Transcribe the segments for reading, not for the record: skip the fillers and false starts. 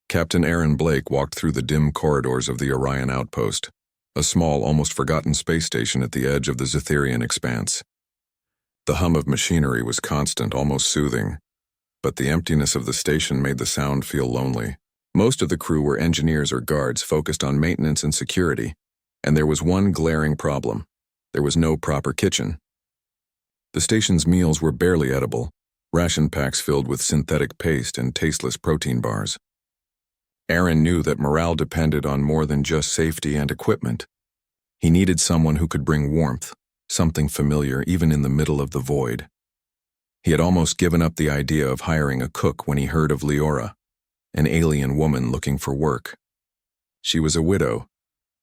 Captain Aaron Blake walked through the dim corridors of the Orion outpost, a small, almost forgotten space station at the edge of the Zetherian expanse. The hum of machinery was constant, almost soothing, but the emptiness of the station made the sound feel lonely. Most of the crew were engineers or guards focused on maintenance and security, and there was one glaring problem. There was no proper kitchen. The station's meals were barely edible, ration packs filled with synthetic paste and tasteless protein bars. Aaron knew that morale depended on more than just safety and equipment. He needed someone who could bring warmth, something familiar even in the middle of the void. He had almost given up the idea of hiring a cook when he heard of Leora, an alien woman looking for work. She was a widow,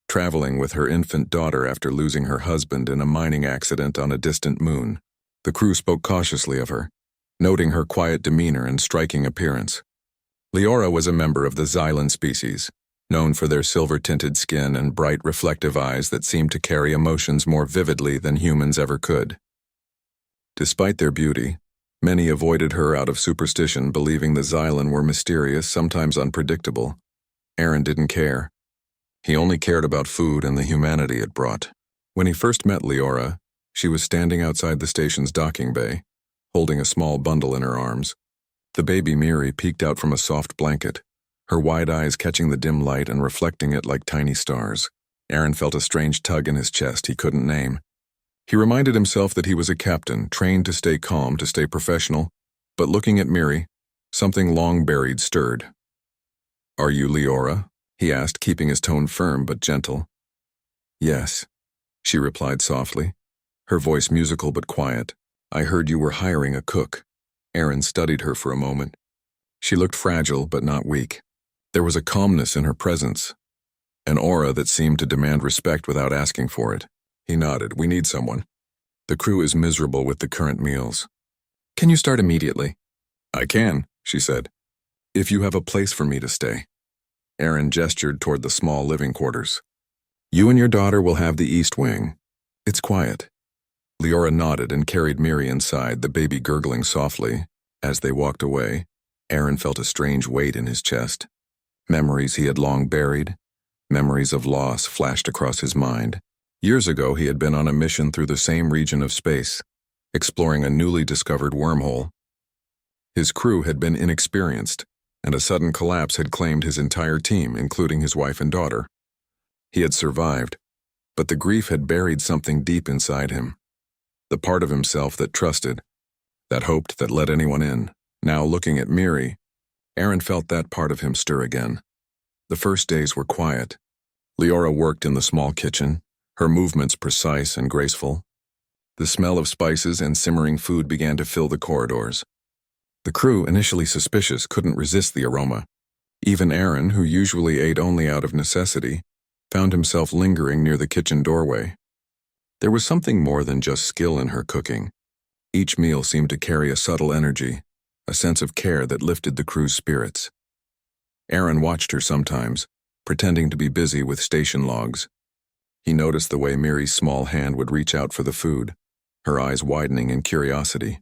traveling with her infant daughter after losing her husband in a mining accident on a distant moon. The crew spoke cautiously of her, noting her quiet demeanor and striking appearance. Leora was a member of the Xylan species, known for their silver-tinted skin and bright, reflective eyes that seemed to carry emotions more vividly than humans ever could. Despite their beauty, many avoided her out of superstition, believing the Xylan were mysterious, sometimes unpredictable. Aaron didn't care. He only cared about food and the humanity it brought. When he first met Leora, she was standing outside the station's docking bay, holding a small bundle in her arms. The baby Miri peeked out from a soft blanket, her wide eyes catching the dim light and reflecting it like tiny stars. Aaron felt a strange tug in his chest he couldn't name. He reminded himself that he was a captain, trained to stay calm, to stay professional, but looking at Miri, something long buried stirred. "Are you Leora?" he asked, keeping his tone firm but gentle. "Yes," she replied softly, her voice musical but quiet. "I heard you were hiring a cook." Aaron studied her for a moment. She looked fragile but not weak. There was a calmness in her presence, an aura that seemed to demand respect without asking for it. He nodded. "We need someone. The crew is miserable with the current meals." "Can you start immediately?" "I can," she said, "if you have a place for me to stay." Aaron gestured toward the small living quarters. "You and your daughter will have the east wing. It's quiet." Leora nodded and carried Miri inside, the baby gurgling softly. As they walked away, Aaron felt a strange weight in his chest. Memories he had long buried, memories of loss flashed across his mind. Years ago, he had been on a mission through the same region of space, exploring a newly discovered wormhole. His crew had been inexperienced, and a sudden collapse had claimed his entire team, including his wife and daughter. He had survived, but the grief had buried something deep inside him. The part of himself that trusted, that hoped, that let anyone in. Now, looking at Miri, Aaron felt that part of him stir again. The first days were quiet. Leora worked in the small kitchen, her movements precise and graceful. The smell of spices and simmering food began to fill the corridors. The crew, initially suspicious, couldn't resist the aroma. Even Aaron, who usually ate only out of necessity, found himself lingering near the kitchen doorway. There was something more than just skill in her cooking. Each meal seemed to carry a subtle energy, a sense of care that lifted the crew's spirits. Aaron watched her sometimes, pretending to be busy with station logs. He noticed the way Miri's small hand would reach out for the food, her eyes widening in curiosity.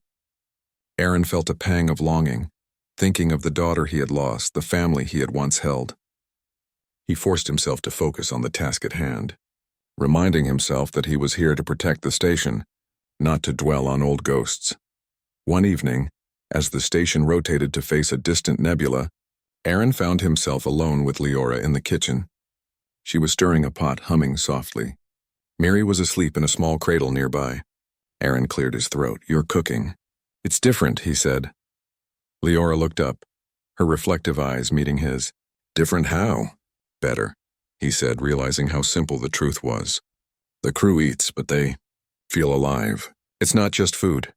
Aaron felt a pang of longing, thinking of the daughter he had lost, the family he had once held. He forced himself to focus on the task at hand, reminding himself that he was here to protect the station, not to dwell on old ghosts. One evening, as the station rotated to face a distant nebula, Aaron found himself alone with Leora in the kitchen. She was stirring a pot, humming softly. Miri was asleep in a small cradle nearby. Aaron cleared his throat. "You're cooking." "It's different," he said. Leora looked up, her reflective eyes meeting his. "Different how?" "Better," he said, realizing how simple the truth was. "The crew eats, but they feel alive. It's not just food."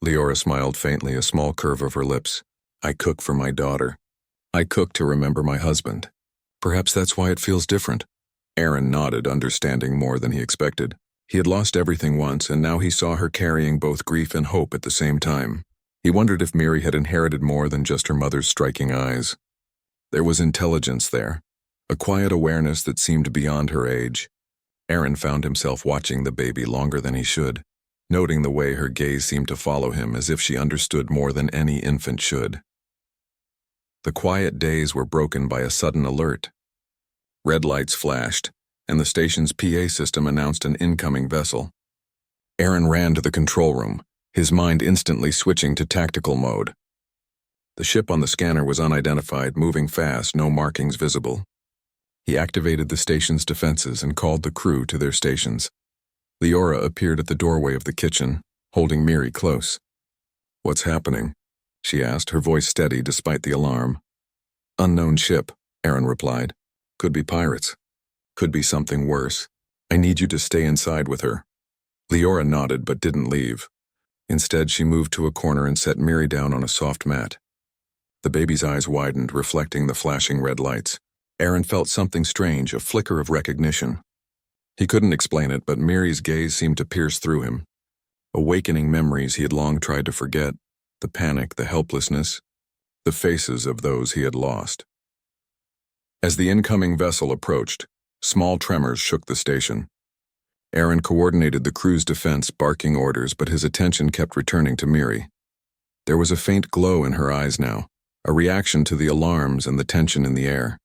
Leora smiled faintly, a small curve of her lips. "I cook for my daughter. I cook to remember my husband. Perhaps that's why it feels different." Aaron nodded, understanding more than he expected. He had lost everything once, and now he saw her carrying both grief and hope at the same time. He wondered if Miri had inherited more than just her mother's striking eyes. There was intelligence there, a quiet awareness that seemed beyond her age. Aaron found himself watching the baby longer than he should, noting the way her gaze seemed to follow him as if she understood more than any infant should. The quiet days were broken by a sudden alert. Red lights flashed, and the station's PA system announced an incoming vessel. Aaron ran to the control room, his mind instantly switching to tactical mode. The ship on the scanner was unidentified, moving fast, no markings visible. He activated the station's defenses and called the crew to their stations. Leora appeared at the doorway of the kitchen, holding Miri close. "What's happening?" she asked, her voice steady despite the alarm. "Unknown ship," Aaron replied. "Could be pirates. Could be something worse. I need you to stay inside with her." Leora nodded but didn't leave. Instead, she moved to a corner and set Miri down on a soft mat. The baby's eyes widened, reflecting the flashing red lights. Aaron felt something strange, a flicker of recognition. He couldn't explain it, but Miri's gaze seemed to pierce through him. Awakening memories he had long tried to forget, the panic, the helplessness, the faces of those he had lost. As the incoming vessel approached, small tremors shook the station. Aaron coordinated the crew's defense, barking orders, but his attention kept returning to Miri. There was a faint glow in her eyes now, a reaction to the alarms and the tension in the air.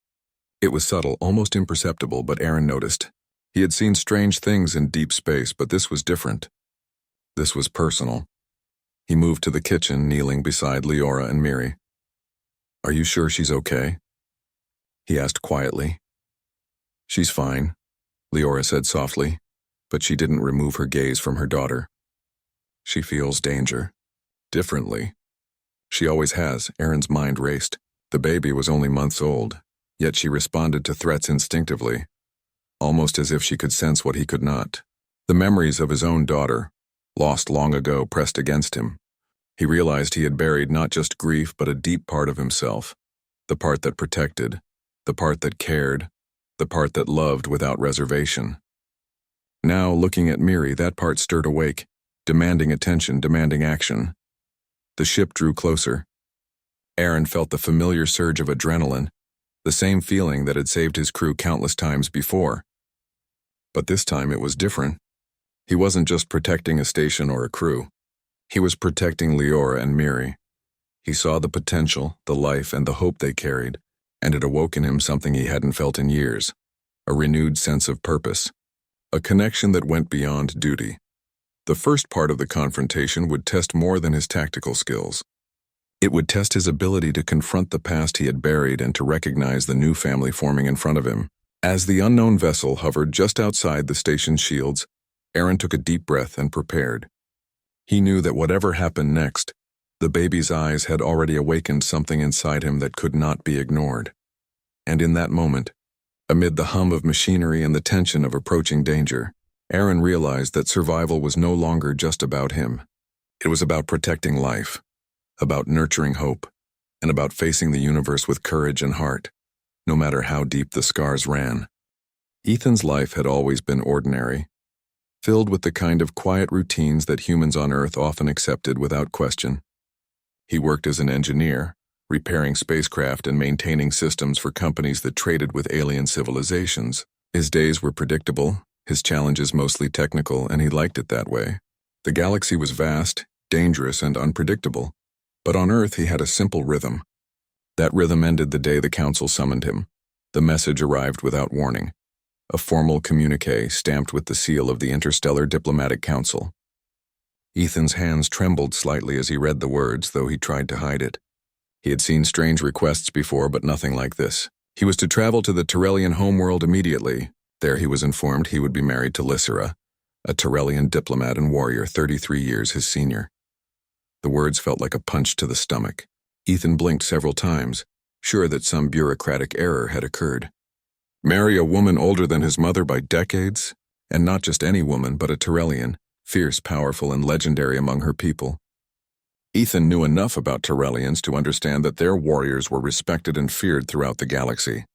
It was subtle, almost imperceptible, but Aaron noticed. He had seen strange things in deep space, but this was different. This was personal. He moved to the kitchen, kneeling beside Leora and Miri. "Are you sure she's okay?" he asked quietly. "She's fine," Leora said softly, but she didn't remove her gaze from her daughter. "She feels danger. Differently. She always has." Aaron's mind raced. The baby was only months old, yet she responded to threats instinctively, almost as if she could sense what he could not. The memories of his own daughter, lost long ago, pressed against him. He realized he had buried not just grief but a deep part of himself, the part that protected, the part that cared, the part that loved without reservation. Now, looking at Miri, that part stirred awake, demanding attention, demanding action. The ship drew closer. Aaron felt the familiar surge of adrenaline, the same feeling that had saved his crew countless times before. But this time it was different. He wasn't just protecting a station or a crew. He was protecting Leora and Miri. He saw the potential, the life, and the hope they carried, and it awoke in him something he hadn't felt in years, a renewed sense of purpose, a connection that went beyond duty. The first part of the confrontation would test more than his tactical skills. It would test his ability to confront the past he had buried and to recognize the new family forming in front of him. As the unknown vessel hovered just outside the station's shields, Aaron took a deep breath and prepared. He knew that whatever happened next, the baby's eyes had already awakened something inside him that could not be ignored. And in that moment, amid the hum of machinery and the tension of approaching danger, Aaron realized that survival was no longer just about him. It was about protecting life, about nurturing hope, and about facing the universe with courage and heart, no matter how deep the scars ran. Ethan's life had always been ordinary, filled with the kind of quiet routines that humans on Earth often accepted without question. He worked as an engineer, repairing spacecraft and maintaining systems for companies that traded with alien civilizations. His days were predictable, his challenges mostly technical, and he liked it that way. The galaxy was vast, dangerous, and unpredictable, but on Earth he had a simple rhythm. That rhythm ended the day the Council summoned him. The message arrived without warning, a formal communiqué stamped with the seal of the Interstellar Diplomatic Council. Ethan's hands trembled slightly as he read the words, though he tried to hide it. He had seen strange requests before, but nothing like this. He was to travel to the Tyrellian homeworld immediately. There he was informed he would be married to Lysera, a Tyrellian diplomat and warrior 33 years his senior. The words felt like a punch to the stomach. Ethan blinked several times, sure that some bureaucratic error had occurred. Marry a woman older than his mother by decades? And not just any woman, but a Tyrellian, fierce, powerful, and legendary among her people. Ethan knew enough about Tyrellians to understand that their warriors were respected and feared throughout the galaxy.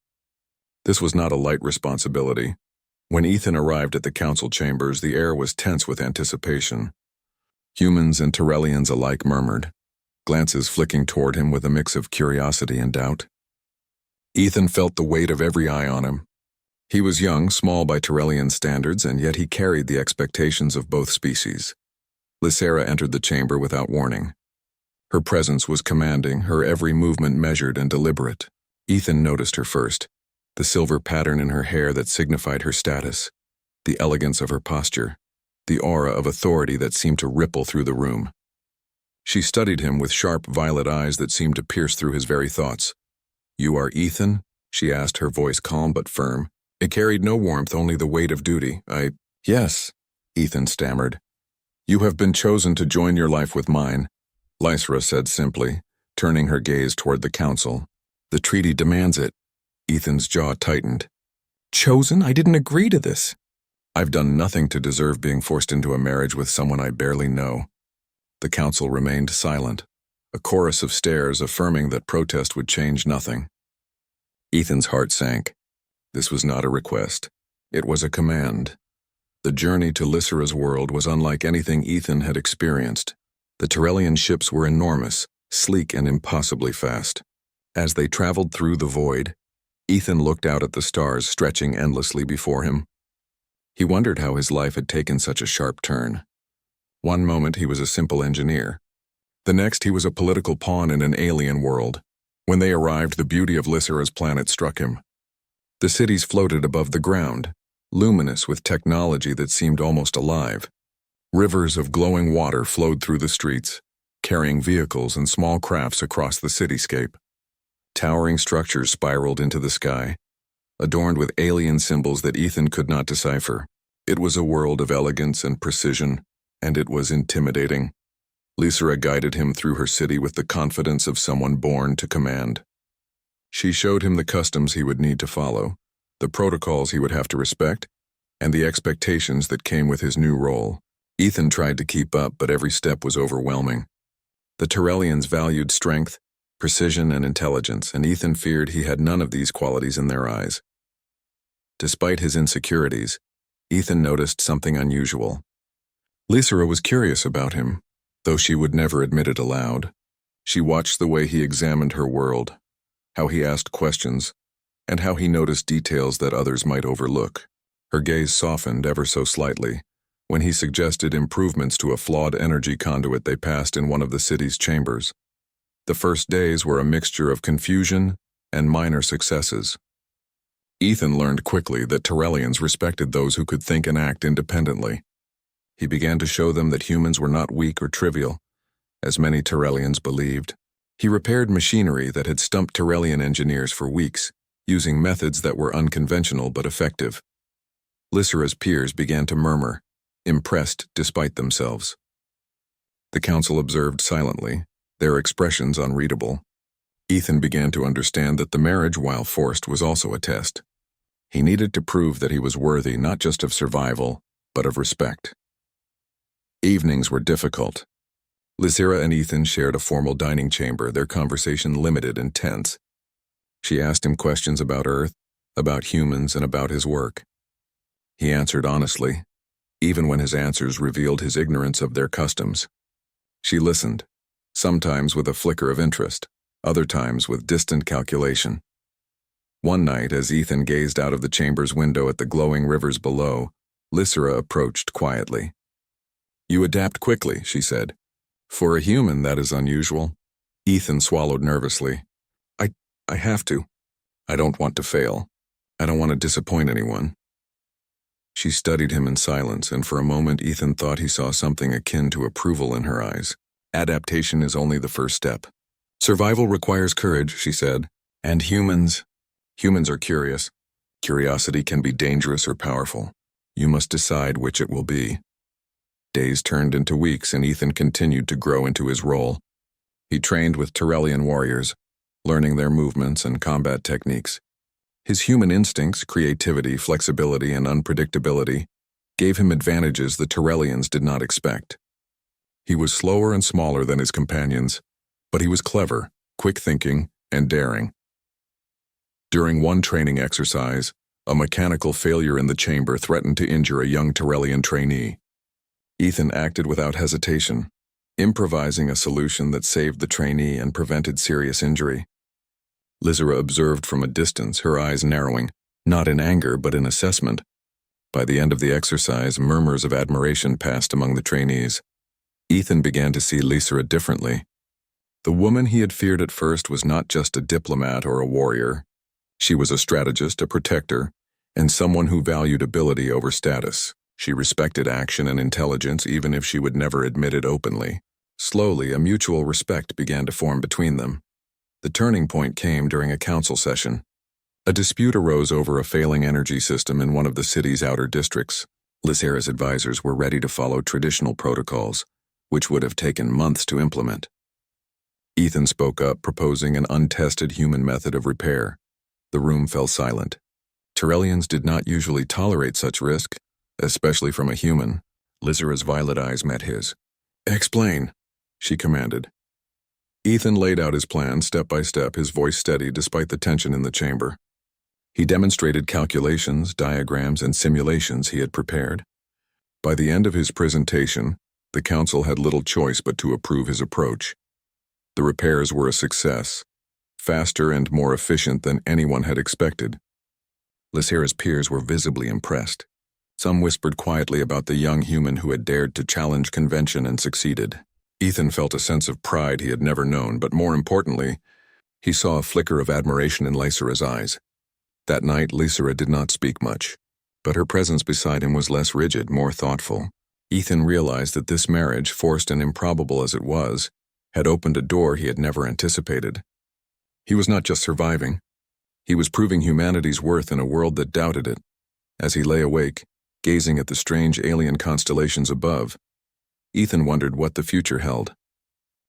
This was not a light responsibility. When Ethan arrived at the council chambers, the air was tense with anticipation. Humans and Tyrellians alike murmured, glances flicking toward him with a mix of curiosity and doubt. Ethan felt the weight of every eye on him. He was young, small by Tyrellian standards, and yet he carried the expectations of both species. Lysera entered the chamber without warning. Her presence was commanding, her every movement measured and deliberate. Ethan noticed her first, the silver pattern in her hair that signified her status, the elegance of her posture, the aura of authority that seemed to ripple through the room. She studied him with sharp violet eyes that seemed to pierce through his very thoughts. "You are Ethan?" she asked, her voice calm but firm. It carried no warmth, only the weight of duty. Yes," Ethan stammered. "You have been chosen to join your life with mine," Lysra said simply, turning her gaze toward the council. "The treaty demands it." Ethan's jaw tightened. "Chosen? I didn't agree to this." "I've done nothing to deserve being forced into a marriage with someone I barely know." The council remained silent, a chorus of stares affirming that protest would change nothing. Ethan's heart sank. This was not a request. It was a command. The journey to Lysra's world was unlike anything Ethan had experienced. The Tyrellian ships were enormous, sleek and impossibly fast. As they traveled through the void, Ethan looked out at the stars stretching endlessly before him. He wondered how his life had taken such a sharp turn. One moment he was a simple engineer. The next he was a political pawn in an alien world. When they arrived, the beauty of Lysra's planet struck him. The cities floated above the ground, luminous with technology that seemed almost alive. Rivers of glowing water flowed through the streets, carrying vehicles and small crafts across the cityscape. Towering structures spiraled into the sky, adorned with alien symbols that Ethan could not decipher. It was a world of elegance and precision, and it was intimidating. Lysra guided him through her city with the confidence of someone born to command. She showed him the customs he would need to follow, the protocols he would have to respect, and the expectations that came with his new role. Ethan tried to keep up, but every step was overwhelming. The Tyrellians valued strength, precision, and intelligence, and Ethan feared he had none of these qualities in their eyes. Despite his insecurities, Ethan noticed something unusual. Lysra was curious about him, though she would never admit it aloud. She watched the way he examined her world, how he asked questions, and how he noticed details that others might overlook. Her gaze softened ever so slightly when he suggested improvements to a flawed energy conduit they passed in one of the city's chambers. The first days were a mixture of confusion and minor successes. Ethan learned quickly that Tyrellians respected those who could think and act independently. He began to show them that humans were not weak or trivial, as many Tyrellians believed. He repaired machinery that had stumped Tyrellian engineers for weeks, using methods that were unconventional but effective. Lysra's peers began to murmur, impressed despite themselves. The council observed silently, their expressions unreadable. Ethan began to understand that the marriage, while forced, was also a test. He needed to prove that he was worthy not just of survival, but of respect. Evenings were difficult. Lysra and Ethan shared a formal dining chamber, their conversation limited and tense. She asked him questions about Earth, about humans, and about his work. He answered honestly, even when his answers revealed his ignorance of their customs. She listened, sometimes with a flicker of interest, other times with distant calculation. One night, as Ethan gazed out of the chamber's window at the glowing rivers below, Lysra approached quietly. "You adapt quickly," she said. "For a human, that is unusual." Ethan swallowed nervously. I have to. I don't want to fail. I don't want to disappoint anyone." She studied him in silence, and for a moment Ethan thought he saw something akin to approval in her eyes. "Adaptation is only the first step. Survival requires courage," she said. "And humans are curious. Curiosity can be dangerous or powerful. You must decide which it will be." Days turned into weeks, and Ethan continued to grow into his role. He trained with Tyrellian warriors, learning their movements and combat techniques. His human instincts, creativity, flexibility, and unpredictability gave him advantages the Tyrellians did not expect. He was slower and smaller than his companions, but he was clever, quick-thinking, and daring. During one training exercise, a mechanical failure in the chamber threatened to injure a young Tyrellian trainee. Ethan acted without hesitation, improvising a solution that saved the trainee and prevented serious injury. Lysra observed from a distance, her eyes narrowing, not in anger but in assessment. By the end of the exercise, murmurs of admiration passed among the trainees. Ethan began to see Lysra differently. The woman he had feared at first was not just a diplomat or a warrior. She was a strategist, a protector, and someone who valued ability over status. She respected action and intelligence even if she would never admit it openly. Slowly, a mutual respect began to form between them. The turning point came during a council session. A dispute arose over a failing energy system in one of the city's outer districts. Lysera's advisors were ready to follow traditional protocols, which would have taken months to implement. Ethan spoke up, proposing an untested human method of repair. The room fell silent. Tyrellians did not usually tolerate such risk, especially from a human. Lysera's violet eyes met his. "Explain," she commanded. Ethan laid out his plan step by step, his voice steady despite the tension in the chamber. He demonstrated calculations, diagrams, and simulations he had prepared. By the end of his presentation, the council had little choice but to approve his approach. The repairs were a success, faster and more efficient than anyone had expected. Lysera's peers were visibly impressed. Some whispered quietly about the young human who had dared to challenge convention and succeeded. Ethan felt a sense of pride he had never known, but more importantly, he saw a flicker of admiration in Lysera's eyes. That night, Lysera did not speak much, but her presence beside him was less rigid, more thoughtful. Ethan realized that this marriage, forced and improbable as it was, had opened a door he had never anticipated. He was not just surviving. He was proving humanity's worth in a world that doubted it. As he lay awake, gazing at the strange alien constellations above, Ethan wondered what the future held.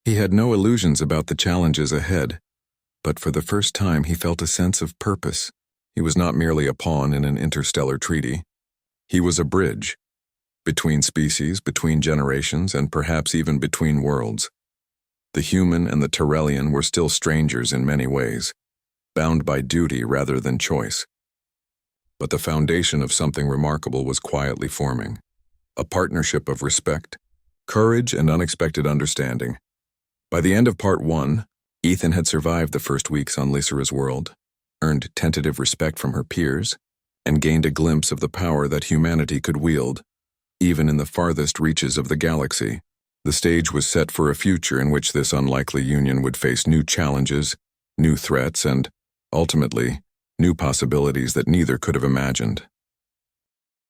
He had no illusions about the challenges ahead, but for the first time he felt a sense of purpose. He was not merely a pawn in an interstellar treaty. He was a bridge, between species, between generations, and perhaps even between worlds. The human and the Tyrellian were still strangers in many ways, bound by duty rather than choice. But the foundation of something remarkable was quietly forming. A partnership of respect, courage, and unexpected understanding. By the end of Part 1, Ethan had survived the first weeks on Lysera's world, earned tentative respect from her peers, and gained a glimpse of the power that humanity could wield, even in the farthest reaches of the galaxy. The stage was set for a future in which this unlikely union would face new challenges, new threats, and, ultimately, new possibilities that neither could have imagined.